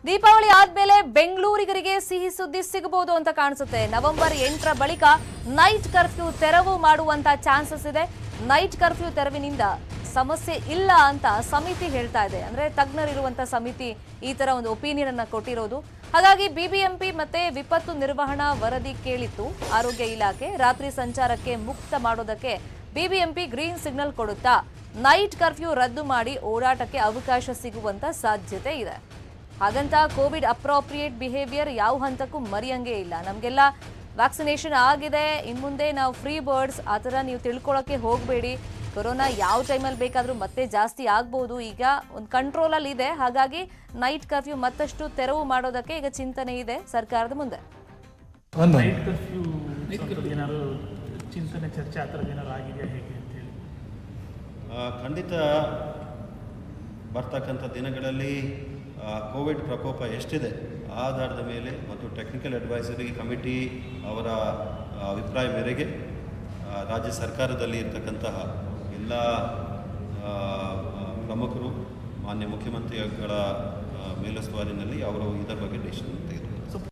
ದೀಪಾವಳಿ ಆದ್ಮೇಲೆ ಬೆಂಗಳೂರಿಗರಿಗೆ ಸಿಹಿ ಸುದ್ದಿ ಸಿಗಬಹುದು ಅಂತ ಕಾಣಿಸುತ್ತೆ. ನವೆಂಬರ್ 8ರ ಬಳಿಕ ನೈಟ್ ಕರ್ಫ್ಯೂ ತೆರವು ಮಾಡುವಂತ ಚಾನ್ಸಸ್ ಇದೆ. ನೈಟ್ ಕರ್ಫ್ಯೂ ತೆರವಿನಿಂದ ಸಮಸ್ಯೆ ಇಲ್ಲ ಅಂತ ಸಮಿತಿ ಹೇಳ್ತಾ ಇದೆ. ಅಂದ್ರೆ ತಜ್ಞರಿರುವಂತ ಸಮಿತಿ ಈ ತರ ಒಂದು ಒಪಿನಿಯನ್ ಅನ್ನ ಕೊಟ್ಟಿರೋದು. ಹಾಗಾಗಿ ಬಿಬಿಎಂಪಿ ಮತ್ತೆ ವಿಪತ್ತು ನಿರ್ವಹಣಾ ವರದಿ ಕೇಳಿತ್ತು ಆರೋಗ್ಯ ಇಲಾಖೆ. ರಾತ್ರಿ ಸಂಚಾರಕ್ಕೆ ಮುಕ್ತ ಮಾಡೋದಕ್ಕೆ ಬಿಬಿಎಂಪಿ ಗ್ರೀನ್ ಸಿಗ್ನಲ್ ಕೊಡುತ್ತಾ ನೈಟ್ ಕರ್ಫ್ಯೂ ರದ್ದು ಮಾಡಿ ಓಡಾಟಕ್ಕೆ ಅವಕಾಶ ಸಿಗುವಂತ ಸಾಧ್ಯತೆ ಇದೆ. ಹಾಗಂತ ಕೋವಿಡ್ ಅಪ್ರೋಪ್ರಿಯೇಟ್ ಬಿಹೇವಿಯರ್ ಯಾವ ಹಂತಕ್ಕೂ ಮರೆಯಂಗೆ ಇಲ್ಲ. ನಮಗೆಲ್ಲ ವ್ಯಾಕ್ಸಿನೇಷನ್ ಆಗಿದೆ, ಇನ್ಮುಂದೆ ನಾವು ಫ್ರೀ ಬರ್ಡ್ಸ್ ಆ ಥರ ನೀವು ತಿಳ್ಕೊಳ್ಳೋಕ್ಕೆ ಹೋಗಬೇಡಿ. ಕೊರೋನಾ ಯಾವ ಟೈಮಲ್ಲಿ ಬೇಕಾದರೂ ಮತ್ತೆ ಜಾಸ್ತಿ ಆಗ್ಬೋದು. ಈಗ ಒಂದು ಕಂಟ್ರೋಲಲ್ಲಿ ಇದೆ. ಹಾಗಾಗಿ ನೈಟ್ ಕರ್ಫ್ಯೂ ಮತ್ತಷ್ಟು ತೆರವು ಮಾಡೋದಕ್ಕೆ ಈಗ ಚಿಂತನೆ ಇದೆ ಸರ್ಕಾರದ ಮುಂದೆ. ನೈಟ್ ಕರ್ಫ್ಯೂ ಏನಾದ್ರು ಚಿಂತನೆ ಚರ್ಚೆ ಆ ಥರದ್ದು ಏನಾದ್ರು ಆಗಿದೆಯಾ ಹೇಗೆ ಅಂತೇಳಿ? ಖಂಡಿತ ಬರ್ತಕ್ಕಂಥ ದಿನಗಳಲ್ಲಿ ಕೋವಿಡ್ ಪ್ರಕೋಪ ಎಷ್ಟಿದೆ ಆಧಾರದ ಮೇಲೆ ಮತ್ತು ಟೆಕ್ನಿಕಲ್ ಅಡ್ವೈಸರಿ ಕಮಿಟಿ ಅವರ ಅಭಿಪ್ರಾಯ ಮೇರೆಗೆ ರಾಜ್ಯ ಸರ್ಕಾರದಲ್ಲಿ ಇರ್ತಕ್ಕಂತಹ ಎಲ್ಲ ಪ್ರಮುಖರು ಮಾನ್ಯ ಮುಖ್ಯಮಂತ್ರಿಗಳ ಮೇಲುಸ್ತುವಾರಿನಲ್ಲಿ ಅವರು ಇದರ ಬಗ್ಗೆ ಡಿಸಿಷನ್ ತೆಗೆದುಕೊಂಡರು.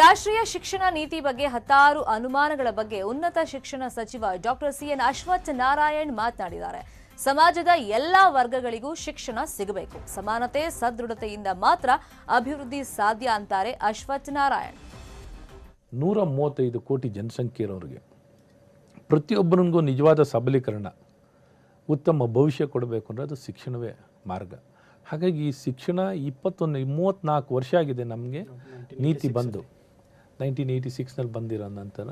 ರಾಷ್ಟ್ರೀಯ ಶಿಕ್ಷಣ ನೀತಿ ಬಗ್ಗೆ ಹತ್ತಾರು ಅನುಮಾನಗಳ ಬಗ್ಗೆ ಉನ್ನತ ಶಿಕ್ಷಣ ಸಚಿವ ಡಾಕ್ಟರ್ ಸಿಎನ್ ಅಶ್ವಥ್ ನಾರಾಯಣ್ ಮಾತನಾಡಿದ್ದಾರೆ. ಸಮಾಜದ ಎಲ್ಲಾ ವರ್ಗಗಳಿಗೂ ಶಿಕ್ಷಣ ಸಿಗಬೇಕು. ಸಮಾನತೆ ಸದೃಢತೆಯಿಂದ ಮಾತ್ರ ಅಭಿವೃದ್ಧಿ ಸಾಧ್ಯ ಅಂತಾರೆ ಅಶ್ವಥ್ ನಾರಾಯಣ್. 135 ಕೋಟಿ ಜನಸಂಖ್ಯೆ ಇರೋರಿಗೆ ಪ್ರತಿಯೊಬ್ಬರಿಗೂ ನಿಜವಾದ ಸಬಲೀಕರಣ, ಉತ್ತಮ ಭವಿಷ್ಯ ಕೊಡಬೇಕು ಅಂದರೆ ಅದು ಶಿಕ್ಷಣವೇ ಮಾರ್ಗ. ಹಾಗಾಗಿ ಈ ಶಿಕ್ಷಣ 34 ವರ್ಷ ಆಗಿದೆ ನಮಗೆ ನೀತಿ ಬಂದು. 1986ನಲ್ಲಿ ಬಂದಿರೋ ನಂತರ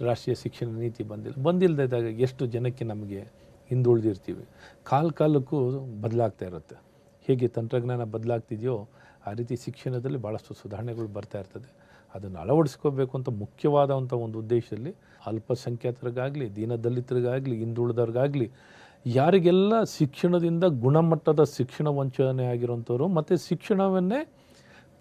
ರಾಷ್ಟ್ರೀಯ ಶಿಕ್ಷಣ ನೀತಿ ಬಂದಿಲ್ಲದಾಗ ಎಷ್ಟು ಜನಕ್ಕೆ ನಮಗೆ ಹಿಂದುಳಿದಿರ್ತೀವಿ. ಕಾಲಕ್ಕೂ ಬದಲಾಗ್ತಾ ಇರುತ್ತೆ. ಹೇಗೆ ತಂತ್ರಜ್ಞಾನ ಬದಲಾಗ್ತಿದೆಯೋ ಆ ರೀತಿ ಶಿಕ್ಷಣದಲ್ಲಿ ಭಾಳಷ್ಟು ಸುಧಾರಣೆಗಳು ಬರ್ತಾ ಇರ್ತದೆ. ಅದನ್ನು ಅಳವಡಿಸ್ಕೋಬೇಕು ಅಂತ ಮುಖ್ಯವಾದಂಥ ಒಂದು ಉದ್ದೇಶದಲ್ಲಿ ಅಲ್ಪಸಂಖ್ಯಾತರಿಗಾಗಲಿ, ದೀನದಲಿತರಿಗಾಗಲಿ, ಹಿಂದುಳಿದವ್ರಿಗಾಗಲಿ, ಯಾರಿಗೆಲ್ಲ ಶಿಕ್ಷಣದಿಂದ ಗುಣಮಟ್ಟದ ಶಿಕ್ಷಣ ವಂಚನೆ ಆಗಿರೋಂಥವ್ರು ಮತ್ತು ಶಿಕ್ಷಣವನ್ನೇ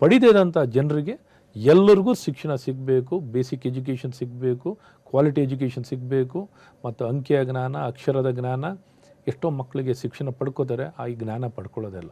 ಪಡೆದಿದಂಥ ಜನರಿಗೆ ಎಲ್ಲರಿಗೂ ಶಿಕ್ಷಣ ಸಿಗಬೇಕು. ಬೇಸಿಕ್ ಎಜುಕೇಷನ್ ಸಿಗಬೇಕು, ಕ್ವಾಲಿಟಿ ಎಜುಕೇಷನ್ ಸಿಗಬೇಕು. ಮತ್ತು ಅಂಕೆಯ ಜ್ಞಾನ, ಅಕ್ಷರದ ಜ್ಞಾನ ಎಷ್ಟೋ ಮಕ್ಕಳಿಗೆ ಶಿಕ್ಷಣ ಪಡ್ಕೋತಾರೆ, ಆ ಜ್ಞಾನ ಪಡ್ಕೊಳ್ಳೋದಿಲ್ಲ.